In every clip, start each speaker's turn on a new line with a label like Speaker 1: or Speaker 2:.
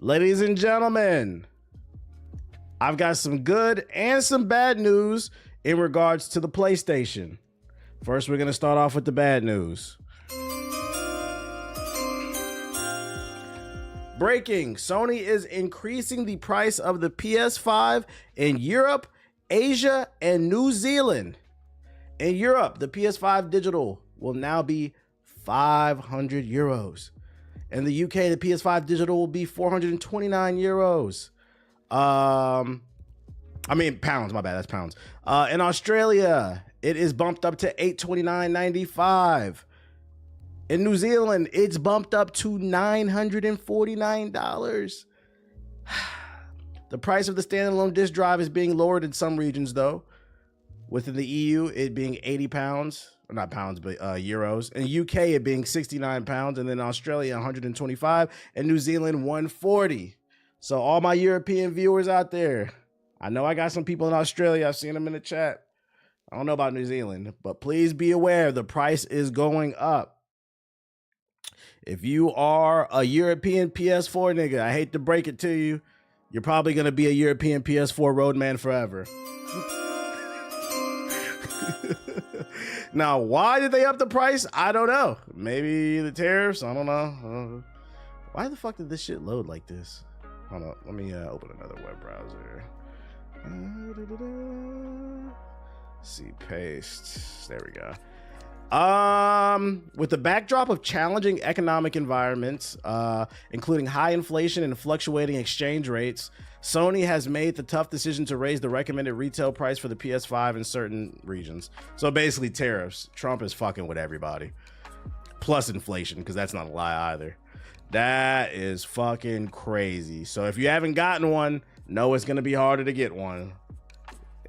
Speaker 1: Ladies and gentlemen, I've got some good and some bad news in regards to the PlayStation. First, we're going to start off with the bad news. Breaking: Sony is increasing the price of the PS5 in Europe, Asia, and New Zealand. In Europe, the PS5 digital will now be 500 euros. In the UK, the PS5 digital will be 429 euros. I mean pounds, my bad, that's pounds. In Australia, it is bumped up to $829.95. In New Zealand, it's bumped up to $949. The price of the standalone disc drive is being lowered in some regions, though. Within the EU, it being 80 pounds, or not pounds, but euros. In the UK, it being 69 pounds, and then Australia, 125, and New Zealand, 140. So all my European viewers out there, I know I got some people in Australia. I've seen them in the chat. I don't know about New Zealand, but please be aware the price is going up. If you are a European PS4 nigga, I hate to break it to you, you're probably going to be a European PS4 roadman forever. Now, why did they up the price? I don't know. Maybe the tariffs? I don't know. Why the fuck did this shit load like this? Hold on. Let me open another web browser. See, paste. There we go. With the backdrop of challenging economic environments, including high inflation and fluctuating exchange rates, Sony has made the tough decision to raise the recommended retail price for the PS5 in certain regions. So basically tariffs. Trump is fucking with everybody. Plus inflation, because that's not a lie either. That is fucking crazy. So if you haven't gotten one, know it's going to be harder to get one.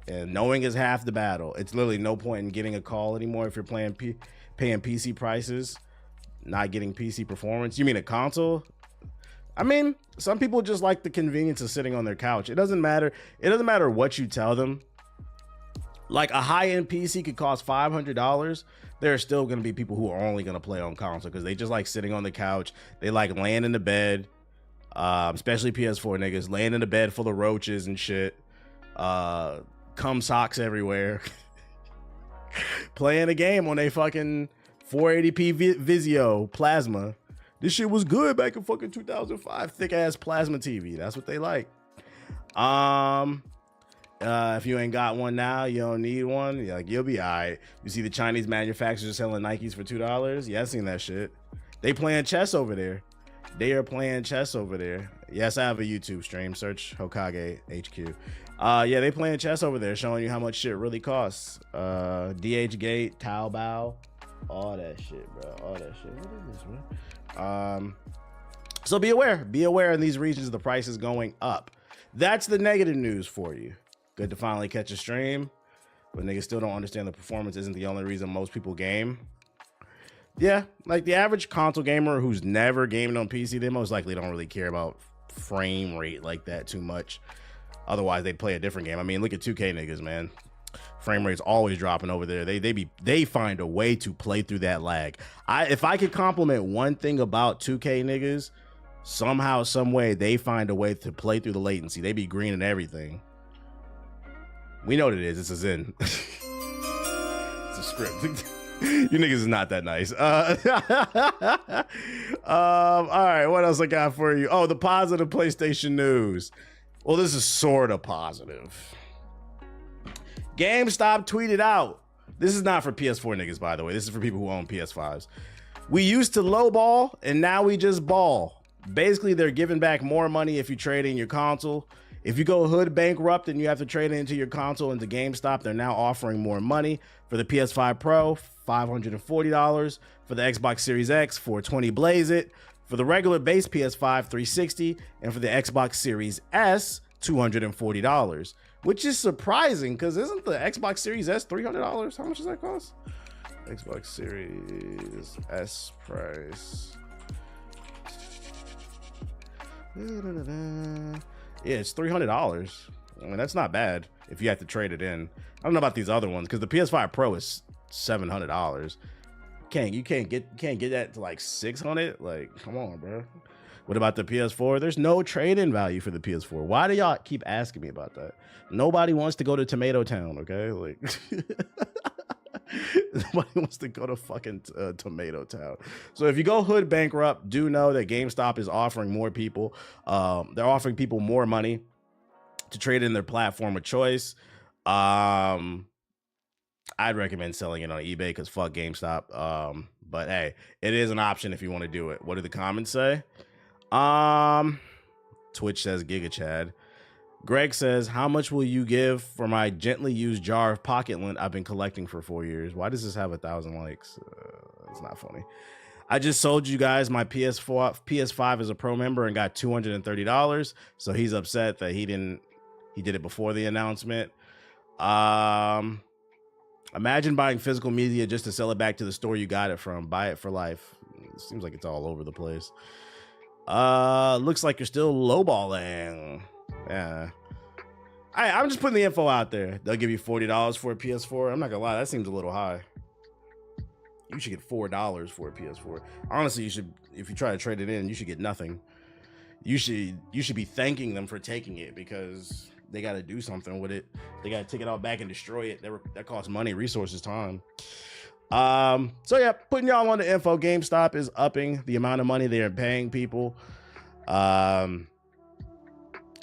Speaker 1: And knowing is half the battle. It's literally no point in getting a call anymore if you're paying PC prices, not getting PC performance. You mean a console? I mean, some people just like the convenience of sitting on their couch. It doesn't matter. It doesn't matter what you tell them. Like a high-end PC could cost $500. There are still going to be people who are only going to play on console because they just like sitting on the couch. They like laying in the bed, especially PS4 niggas, laying in the bed full of roaches and shit. Cum socks everywhere. Playing a game on a fucking 480p Vizio plasma. This shit was good back in fucking 2005. Thick ass plasma TV. That's what they like. If you ain't got one now, you don't need one. You'll be all right. You see the Chinese manufacturers selling Nikes for $2? Yeah, I seen that shit. They playing chess over there. They are playing chess over there. Yes, I have a YouTube stream. Search Hokage HQ. Yeah, they playing chess over there, showing you how much shit really costs. DH Gate, Taobao, all that shit, bro. All that shit. What is this, bro? So be aware. Be aware in these regions the price is going up. That's the negative news for you. Good to finally catch a stream, but niggas still don't understand the performance isn't the only reason most people game. Yeah, like the average console gamer who's never gamed on PC, they most likely don't really care about frame rate like that too much. Otherwise, they'd play a different game. I mean, look at 2K niggas, man. Frame rate's always dropping over there. They find a way to play through that lag. If I could compliment one thing about 2K niggas, somehow, some way, they find a way to play through the latency. They be green and everything. We know what it is. It's a Zen. It's a script. You niggas is not that nice. All right, what else I got for you? Oh, the positive PlayStation news. Well, this is sort of positive. GameStop tweeted out. This is not for PS4 niggas, by the way. This is for people who own PS5s. We used to lowball, and now we just ball. Basically, they're giving back more money if you trade in your console. If you go hood bankrupt and you have to trade into your console into GameStop, they're now offering more money. For the PS5 Pro, $540. For the Xbox Series X, $420 blaze it. For the regular base PS5, $360. And for the Xbox Series S, $240. Which is surprising, because isn't the Xbox Series S $300? How much does that cost? Xbox Series S price. Yeah, it's $300. I mean, that's not bad if you have to trade it in. I don't know about these other ones because the PS5 Pro is $700. You can't get that to like $600. Like, come on, bro. What about the PS4? There's no trade-in value for the PS4. Why do y'all keep asking me about that? Nobody wants to go to Tomato Town, okay? Like, nobody wants to go to fucking Tomato Town. So if you go hood bankrupt, do know that GameStop is offering more people. They're offering people more money to trade in their platform of choice. I'd recommend selling it on eBay because fuck GameStop. But hey, it is an option if you want to do it. What do the comments say? Twitch says Giga Chad. Greg says, how much will you give for my gently used jar of pocket lint I've been collecting for 4 years? Why does this have 1,000 likes? It's not funny. I just sold you guys my PS5 as a pro member and got $230. So he's upset that he did it before the announcement. Imagine buying physical media just to sell it back to the store you got it from. Buy it for life. It seems like it's all over the place. Looks like you're still lowballing. Yeah. I'm just putting the info out there. They'll give you $40 for a PS4. I'm not gonna lie, that seems a little high. You should get $4 for a PS4. Honestly, you should, if you try to trade it in, you should get nothing. You should be thanking them for taking it because they got to do something with it. They got to take it all back and destroy it. That costs money, resources, time. So yeah, putting y'all on the info. GameStop is upping the amount of money they are paying people.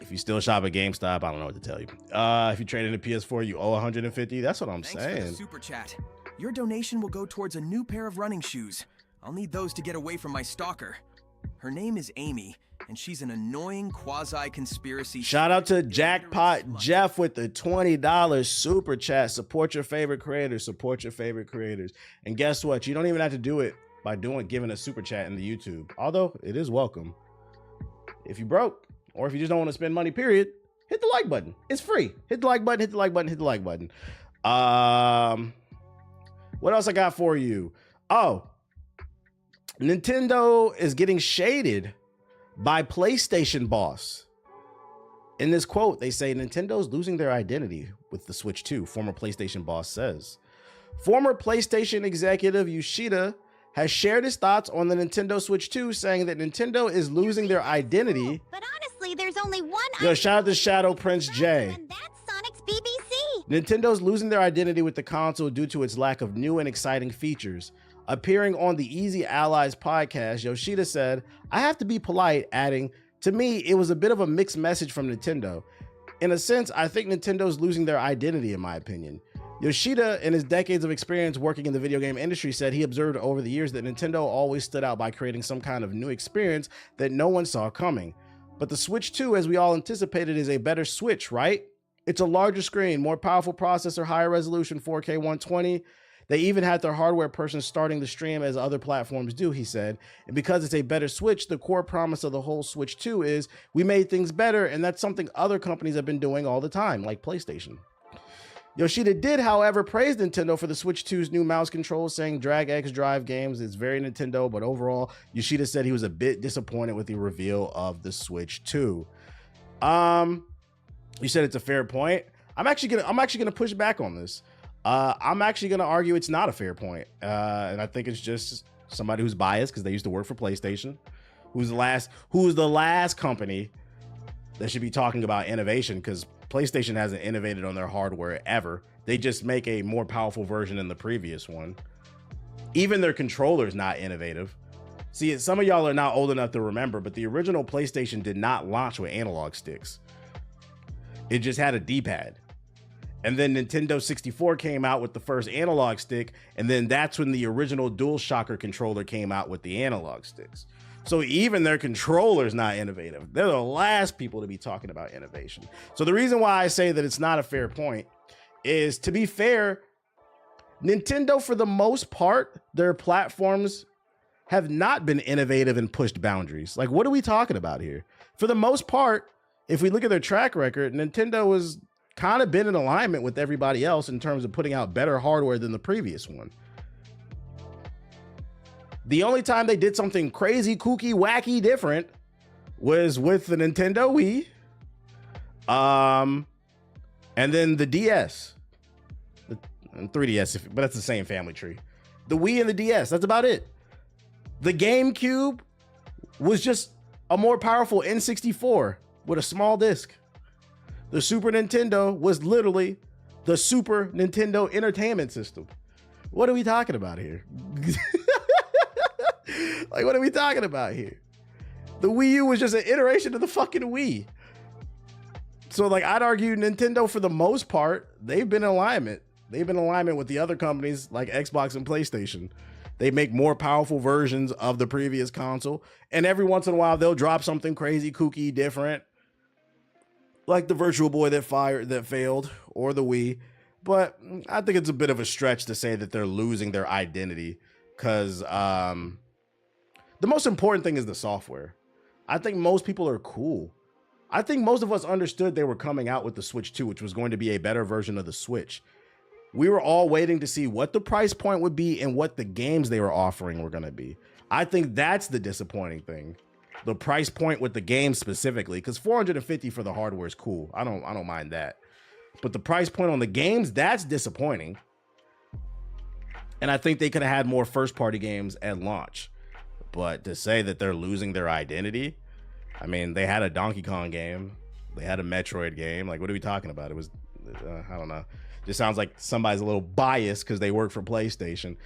Speaker 1: If you still shop at GameStop, I don't know what to tell you. If you trade in a PS4, you owe 150. That's what I'm saying.
Speaker 2: Thanks for the super chat. Your donation will go towards a new pair of running shoes. I'll need those to get away from my stalker. Her name is Amy, and she's an annoying quasi-conspiracy.
Speaker 1: Shout out to Jackpot Jeff with the $20 super chat. Support your favorite creators. Support your favorite creators. And guess what? You don't even have to do it by giving a super chat in the YouTube. Although it is welcome. If you broke, or if you just don't want to spend money, period, hit the like button. It's free. Hit the like button, hit the like button, hit the like button. What else I got for you? Oh, Nintendo is getting shaded by PlayStation boss. In this quote, they say Nintendo's losing their identity with the Switch 2, former PlayStation boss says. Former PlayStation executive Yoshida has shared his thoughts on the Nintendo Switch 2, saying that Nintendo is losing their identity.
Speaker 3: But honestly, there's only one.
Speaker 1: Yo, shout out to Shadow Prince J.
Speaker 3: And that's Sonic's BBC.
Speaker 1: Nintendo's losing their identity with the console due to its lack of new and exciting features. Appearing on the Easy Allies podcast, Yoshida said, I have to be polite, adding, to me, it was a bit of a mixed message from Nintendo. In a sense, I think Nintendo's losing their identity, in my opinion. Yoshida, in his decades of experience working in the video game industry, said he observed over the years that Nintendo always stood out by creating some kind of new experience that no one saw coming. But the Switch 2, as we all anticipated, is a better Switch, right? It's a larger screen, more powerful processor, higher resolution, 4K 120. They even had their hardware person starting the stream as other platforms do, he said. And because it's a better Switch, the core promise of the whole Switch 2 is we made things better, and that's something other companies have been doing all the time, like PlayStation. Yoshida did, however, praise Nintendo for the Switch 2's new mouse control, saying Drag X Drive games is very Nintendo, but overall, Yoshida said he was a bit disappointed with the reveal of the Switch 2. You said it's a fair point. I'm actually gonna push back on this. I'm actually gonna argue it's not a fair point, and I think it's just somebody who's biased because they used to work for PlayStation, who's the last company that should be talking about innovation, because PlayStation hasn't innovated on their hardware ever. They just make a more powerful version than the previous one. Even their controller's not innovative. See, some of y'all are not old enough to remember, but the original PlayStation did not launch with analog sticks. It just had a D-pad. And then Nintendo 64 came out with the first analog stick, and then that's when the original DualShocker controller came out with the analog sticks. So even their controller's not innovative. They're the last people to be talking about innovation. So the reason why I say that it's not a fair point is, to be fair, Nintendo, for the most part, their platforms have not been innovative and pushed boundaries. Like, what are we talking about here? For the most part, if we look at their track record, Nintendo has kind of been in alignment with everybody else in terms of putting out better hardware than the previous one. The only time they did something crazy, kooky, wacky, different was with the Nintendo Wii. And then the DS. And 3DS, but that's the same family tree. The Wii and the DS, that's about it. The GameCube was just a more powerful N64 with a small disc. The Super Nintendo was literally the Super Nintendo Entertainment System. What are we talking about here? Like, what are we talking about here? The Wii U was just an iteration of the fucking Wii. So, like, I'd argue Nintendo, for the most part, they've been in alignment. They've been in alignment with the other companies like Xbox and PlayStation. They make more powerful versions of the previous console. And every once in a while, they'll drop something crazy, kooky, different. Like the Virtual Boy that failed, or the Wii. But I think it's a bit of a stretch to say that they're losing their identity. Because the most important thing is the software. I think most people are cool. I think most of us understood they were coming out with the Switch 2, which was going to be a better version of the Switch. We were all waiting to see what the price point would be and what the games they were offering were going to be. I think that's the disappointing thing. The price point with the games specifically, because $450 for the hardware is cool. I don't mind that. But the price point on the games, that's disappointing. And I think they could have had more first-party games at launch. But to say that they're losing their identity, I mean, they had a Donkey Kong game. They had a Metroid game. Like, what are we talking about? It was, I don't know. Just sounds like somebody's a little biased because they work for PlayStation.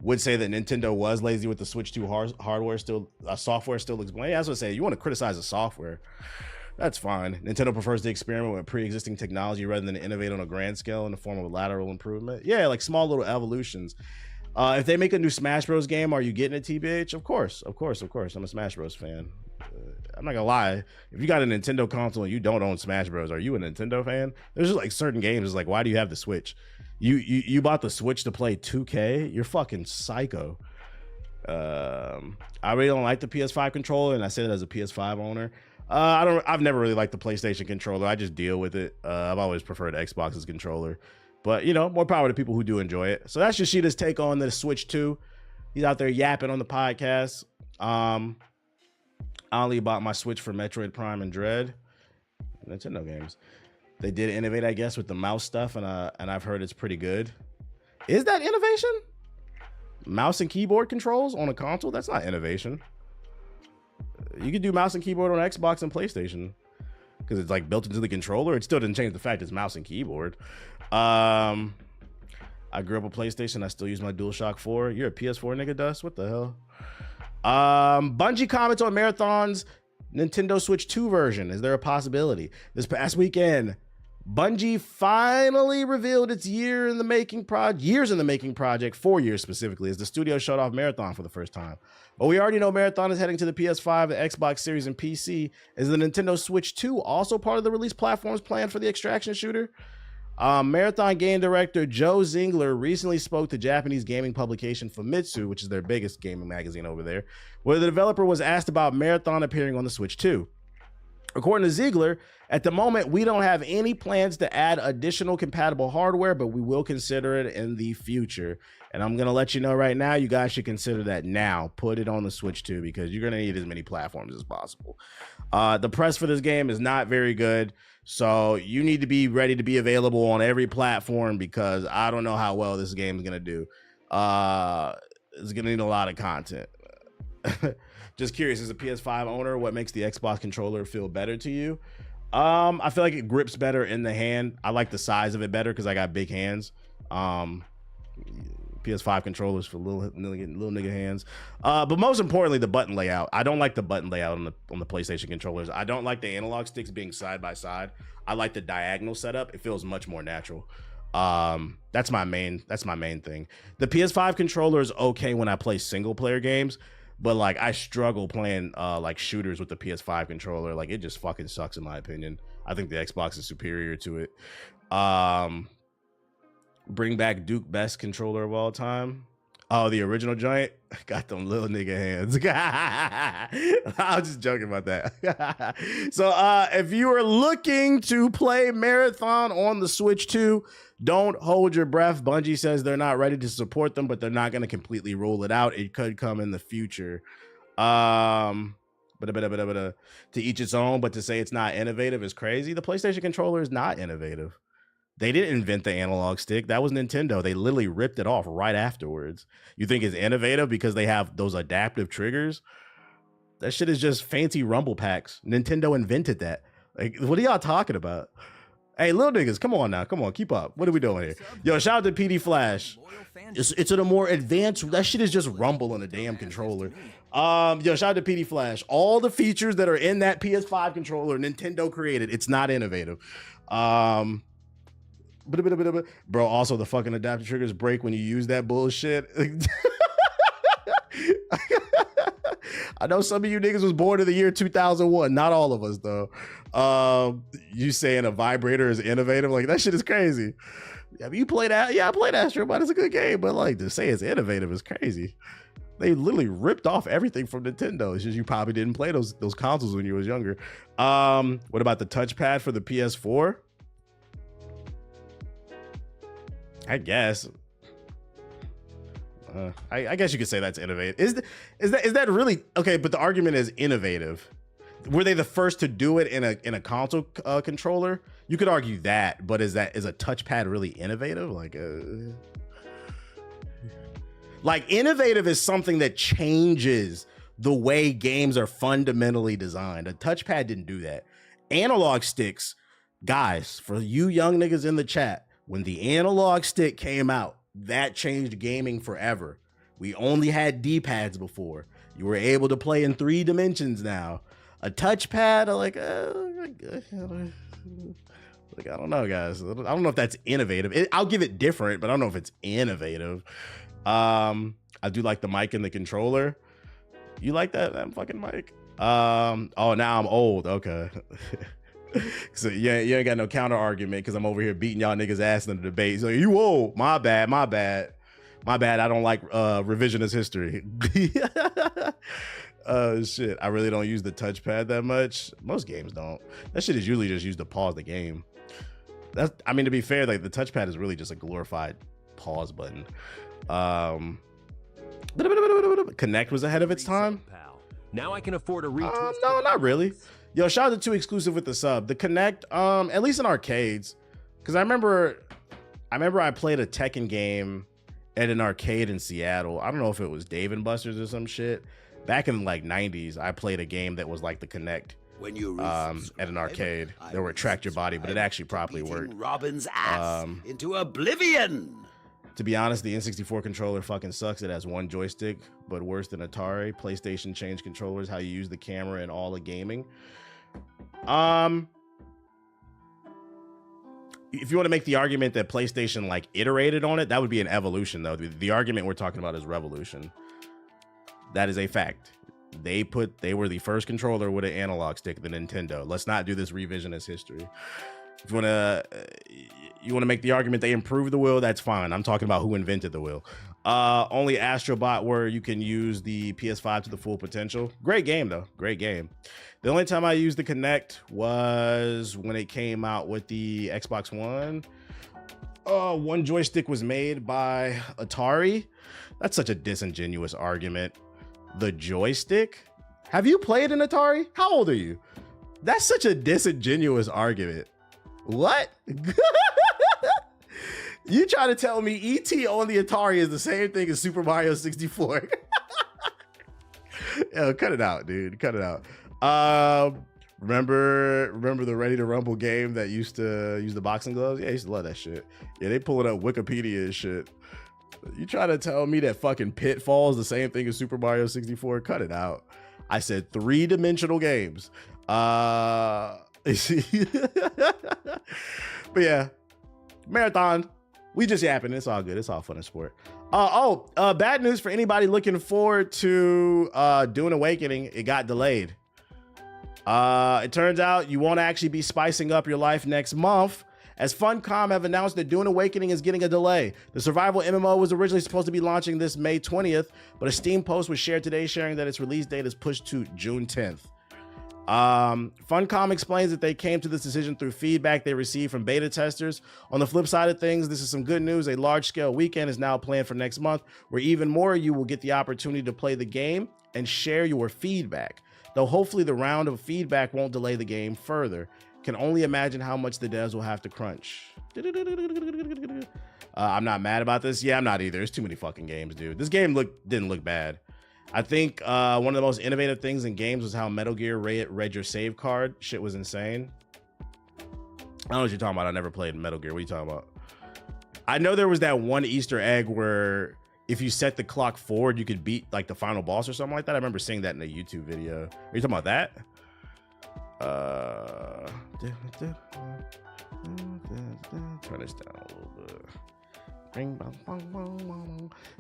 Speaker 1: Would say that Nintendo was lazy with the Switch 2 hardware still, software still looks bland. Yeah, I was gonna say, you want to criticize the software, that's fine. Nintendo prefers to experiment with pre-existing technology rather than innovate on a grand scale in the form of a lateral improvement. Yeah, like small little evolutions. If they make a new Smash Bros game, are you getting it, TBH? Of course. I'm a Smash Bros fan. I'm not gonna lie. If you got a Nintendo console and you don't own Smash Bros, are you a Nintendo fan? There's just like certain games. It's like, why do you have the Switch? You bought the Switch to play 2K? You're fucking psycho. I really don't like the PS5 controller, and I say that as a PS5 owner. I've never really liked the PlayStation controller. I just deal with it. I've always preferred Xbox's controller. But, you know, more power to people who do enjoy it. So that's Yoshida's take on the Switch 2. He's out there yapping on the podcast. I only bought my Switch for Metroid Prime and Dread. Nintendo games. They did innovate, I guess, with the mouse stuff, and I've heard it's pretty good. Is that innovation? Mouse and keyboard controls on a console? That's not innovation. You can do mouse and keyboard on Xbox and PlayStation because it's like built into the controller. It still didn't change the fact it's mouse and keyboard. I grew up with PlayStation. I still use my DualShock 4. You're a PS4 nigga, Dust? What the hell? Bungie comments on Marathon's Nintendo Switch 2 version. Is there a possibility? This past weekend, Bungie finally revealed its years in the making project, 4 years specifically, as the studio showed off Marathon for the first time. But we already know Marathon is heading to the PS5, the Xbox Series, and PC. Is the Nintendo Switch 2 also part of the release platform's plan for the extraction shooter? Marathon game director Joe Zingler recently spoke to Japanese gaming publication Famitsu, which is their biggest gaming magazine over there, where the developer was asked about Marathon appearing on the Switch 2. According to Ziegler, at the moment, we don't have any plans to add additional compatible hardware, but we will consider it in the future. And I'm going to let you know right now, you guys should consider that now. Put it on the Switch 2 because you're going to need as many platforms as possible. The press for this game is not very good, so you need to be ready to be available on every platform because I don't know how well this game is going to do. It's going to need a lot of content. Just curious, as a PS5 owner, what makes the Xbox controller feel better to you? I feel like it grips better in the hand. I like the size of it better because I got big hands. PS5 controllers for little nigga hands. But most importantly, the button layout. I don't like the button layout on the PlayStation controllers. I don't like the analog sticks being side by side. I like the diagonal setup. It feels much more natural. That's my main thing. The PS5 controller is okay when I play single player games. But like I struggle playing like shooters with the PS5 controller. Like it just fucking sucks in my opinion. I think the Xbox is superior to it. Bring back Duke best controller of all time. Oh, the original joint got them little nigga hands. I was just joking about that. So if you are looking to play Marathon on the Switch 2, don't hold your breath. Bungie says they're not ready to support them, but they're not going to completely rule it out. It could come in the future. To each its own, but to say it's not innovative is crazy. The PlayStation controller is not innovative. They didn't invent the analog stick. That was Nintendo. They literally ripped it off right afterwards. You think it's innovative because they have those adaptive triggers? That shit is just fancy rumble packs. Nintendo invented that. Like, what are y'all talking about? Hey, little niggas, come on now. Come on, keep up. What are we doing here? Yo, shout out to PD Flash. It's in a more advanced, that shit is just rumble on a damn controller. Yo, shout out to PD Flash. All the features that are in that PS5 controller, Nintendo created. It's not innovative. Bro, also the fucking adapter triggers break when you use that bullshit. I know some of you niggas was born in the year 2001. Not all of us, though. You saying a vibrator is innovative? Like, that shit is crazy. Yeah, you play that? Yeah, I played Astro Bot. It's a good game, but like to say it's innovative is crazy. They literally ripped off everything from Nintendo. It's just you probably didn't play those consoles when you was younger. What about the touchpad for the PS4? I guess. I guess you could say that's innovative. Is that really okay? But the argument is innovative. Were they the first to do it in a console controller? You could argue that, but is a touchpad really innovative? Like innovative is something that changes the way games are fundamentally designed. A touchpad didn't do that. Analog sticks, guys, for you young niggas in the chat, when the analog stick came out, that changed gaming forever. We only had D-pads before. You were able to play in 3 dimensions now. A touchpad, I don't know, guys. I don't know if that's innovative. I'll give it different, but I don't know if it's innovative. I do like the mic and the controller. You like that fucking mic? Oh, now I'm old. Okay. So you ain't got no counter argument because I'm over here beating y'all niggas ass in the debate. So you old. My bad. I don't like revisionist history. Shit. I really don't use the touchpad that much. Most games don't. That shit is usually just used to pause the game. I mean, to be fair, like the touchpad is really just a glorified pause button. Connect was ahead of its time.
Speaker 4: Now I can afford a retweet.
Speaker 1: No, not really. Yo, shout out to 2 exclusive with the sub. The Connect, at least in arcades, because I remember I played a Tekken game at an arcade in Seattle. I don't know if it was Dave and Buster's or some shit. Back in like 90s, I played a game that was like the Connect.
Speaker 5: When you
Speaker 1: at an arcade, there were track your body, but it actually properly worked.
Speaker 5: Robin's ass into oblivion.
Speaker 1: To be honest, the N64 controller fucking sucks. It has 1 joystick, but worse than Atari. PlayStation changed controllers, how you use the camera and all the gaming. If you want to make the argument that PlayStation like iterated on it, that would be an evolution though. The argument we're talking about is revolution. That is a fact. They were the first controller with an analog stick, the Nintendo. Let's not do this revisionist history. If you want to make the argument they improved the wheel, that's fine. I'm talking about who invented the wheel. Only Astro Bot where you can use the PS5 to the full potential. Great game though, great game. The only time I used the Kinect was when it came out with the Xbox One. 1 joystick was made by Atari. That's such a disingenuous argument. The joystick? Have you played an Atari? How old are you? That's such a disingenuous argument. What? You try to tell me E.T. on the Atari is the same thing as Super Mario 64? Yo, cut it out, dude. Cut it out. Remember the Ready to Rumble game that used to use the boxing gloves? Yeah, I used to love that shit. Yeah, they pulling up Wikipedia and shit. You try to tell me that fucking Pitfall is the same thing as Super Mario 64? Cut it out. I said 3-dimensional games. But yeah, marathon. We just yapping. It's all good. It's all fun and sport. Bad news for anybody looking forward to Dune Awakening. It got delayed. It turns out you won't actually be spicing up your life next month, as Funcom have announced that Dune Awakening is getting a delay. The survival MMO was originally supposed to be launching this May 20th, but a Steam post was shared today sharing that its release date is pushed to June 10th. Funcom explains that they came to this decision through feedback they received from beta testers. On the flip side of things, this is some good news. A large-scale weekend is now planned for next month, where even more of you will get the opportunity to play the game and share your feedback. Though hopefully the round of feedback won't delay the game further. Can only imagine how much the devs will have to crunch. I'm not mad about this. Yeah, I'm not either. There's too many fucking games, dude. This game didn't look bad. I think one of the most innovative things in games was how Metal Gear read your save card. Shit was insane. I don't know what you're talking about. I never played Metal Gear. What are you talking about? I know there was that one Easter egg where if you set the clock forward, you could beat like the final boss or something like that. I remember seeing that in a YouTube video. Are you talking about that? Turn this down a little bit.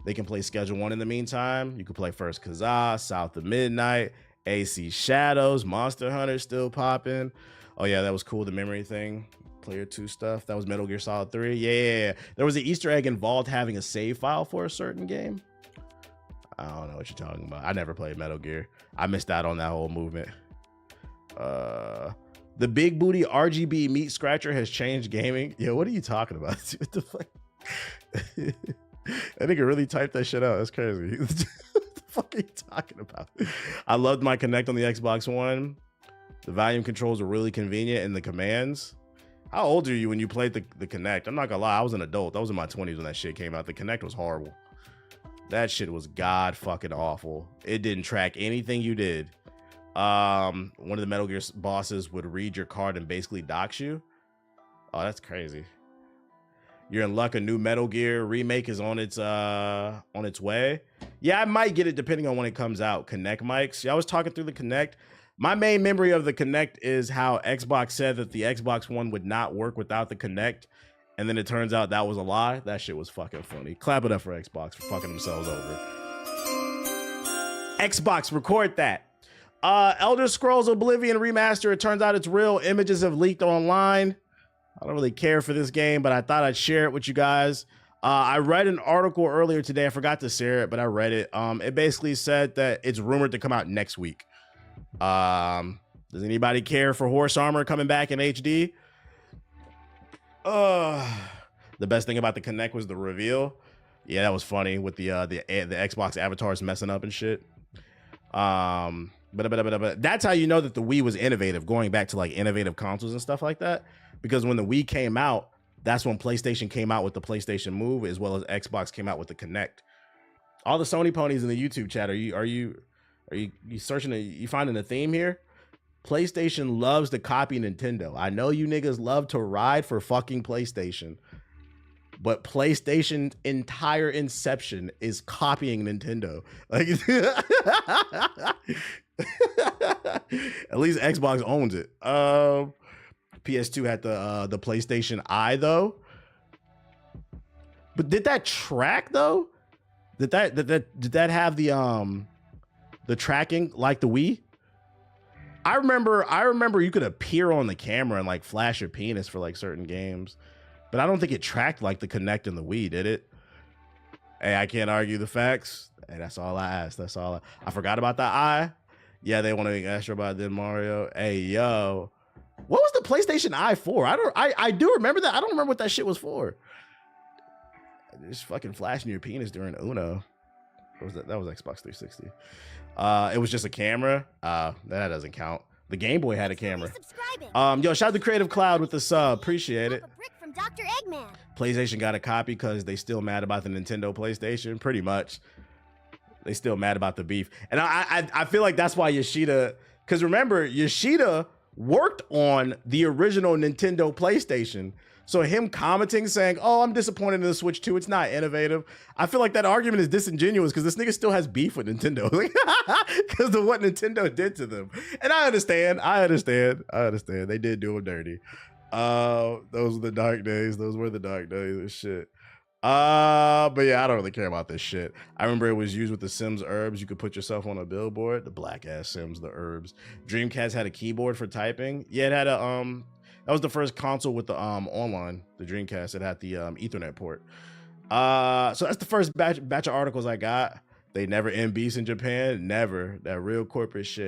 Speaker 1: They can play Schedule 1 in the meantime. You can play First Kazaa, South of Midnight, AC Shadows, Monster Hunter still popping. Oh yeah, that was cool, the memory thing. Player 2 stuff. That was Metal Gear Solid 3. Yeah. There was an Easter egg involved having a save file for a certain game. I don't know what you're talking about. I never played Metal Gear. I missed out on that whole movement. The big booty RGB meat scratcher has changed gaming. Yo, what are you talking about? What the fuck? That nigga really typed that shit out. That's crazy. What the fuck are you talking about? I loved my Kinect on the Xbox One. The volume controls were really convenient and the commands. How old are you when you played the Kinect? I'm not gonna lie, I was an adult. I was in my 20s when that shit came out. The Kinect was horrible. That shit was god fucking awful. It didn't track anything you did. One of the Metal Gear bosses would read your card and basically dox you. Oh, that's crazy. You're in luck. A new Metal Gear remake is on its way. Yeah, I might get it depending on when it comes out. Kinect mics. Yeah, I was talking through the Kinect. My main memory of the Kinect is how Xbox said that the Xbox One would not work without the Kinect, and then it turns out that was a lie. That shit was fucking funny. Clap it up for Xbox for fucking themselves over. Xbox, record that. Elder Scrolls Oblivion Remaster. It turns out it's real. Images have leaked online. I don't really care for this game, but I thought I'd share it with you guys. I read an article earlier today. I forgot to share it, but I read it. It basically said that it's rumored to come out next week. Does anybody care for Horse Armor coming back in HD? The best thing about the Kinect was the reveal. Yeah, that was funny with the Xbox avatars messing up and shit. But that's how you know that the Wii was innovative, going back to like innovative consoles and stuff like that. Because when the Wii came out, that's when PlayStation came out with the PlayStation Move, as well as Xbox came out with the Kinect. All the Sony ponies in the YouTube chat, are you searching? You finding a theme here? PlayStation loves to copy Nintendo. I know you niggas love to ride for fucking PlayStation, but PlayStation's entire inception is copying Nintendo. Like, at least Xbox owns it. PS2 had the PlayStation Eye though. But did that track though? Did that have the tracking like the Wii? I remember you could appear on the camera and like flash your penis for like certain games, but I don't think it tracked like the Kinect and the Wii, did it? Hey, I can't argue the facts. Hey, that's all I asked. That's all I forgot about the eye. Yeah, they want to make extra about this Mario. Hey, yo. What was the PlayStation Eye for? I do remember that. I don't remember what that shit was for. Just fucking flashing your penis during Uno. What was that? That was Xbox 360. It was just a camera. That doesn't count. The Game Boy had a camera. Yo, shout out to Creative Cloud with the sub. Appreciate it.
Speaker 3: From Dr. Eggman.
Speaker 1: PlayStation got a copy because they still mad about the Nintendo PlayStation. Pretty much. They still mad about the beef. And I feel like that's why Yoshida, because remember, Yoshida worked on the original Nintendo PlayStation. So him commenting saying, oh, I'm disappointed in the Switch 2, it's not innovative. I feel like that argument is disingenuous because this nigga still has beef with Nintendo because of what Nintendo did to them. And I understand. They did do him dirty. Those were the dark days. Those were the dark days and shit. But yeah, I don't really care about this shit. I remember it was used with the Sims Herbs. You could put yourself on a billboard. The black ass Sims, the Herbs. Dreamcast had a keyboard for typing. Yeah, it had a that was the first console with the online, the Dreamcast. It had the Ethernet port. So that's the first batch of articles I got. They never end beefs in Japan. Never. That real corporate shit.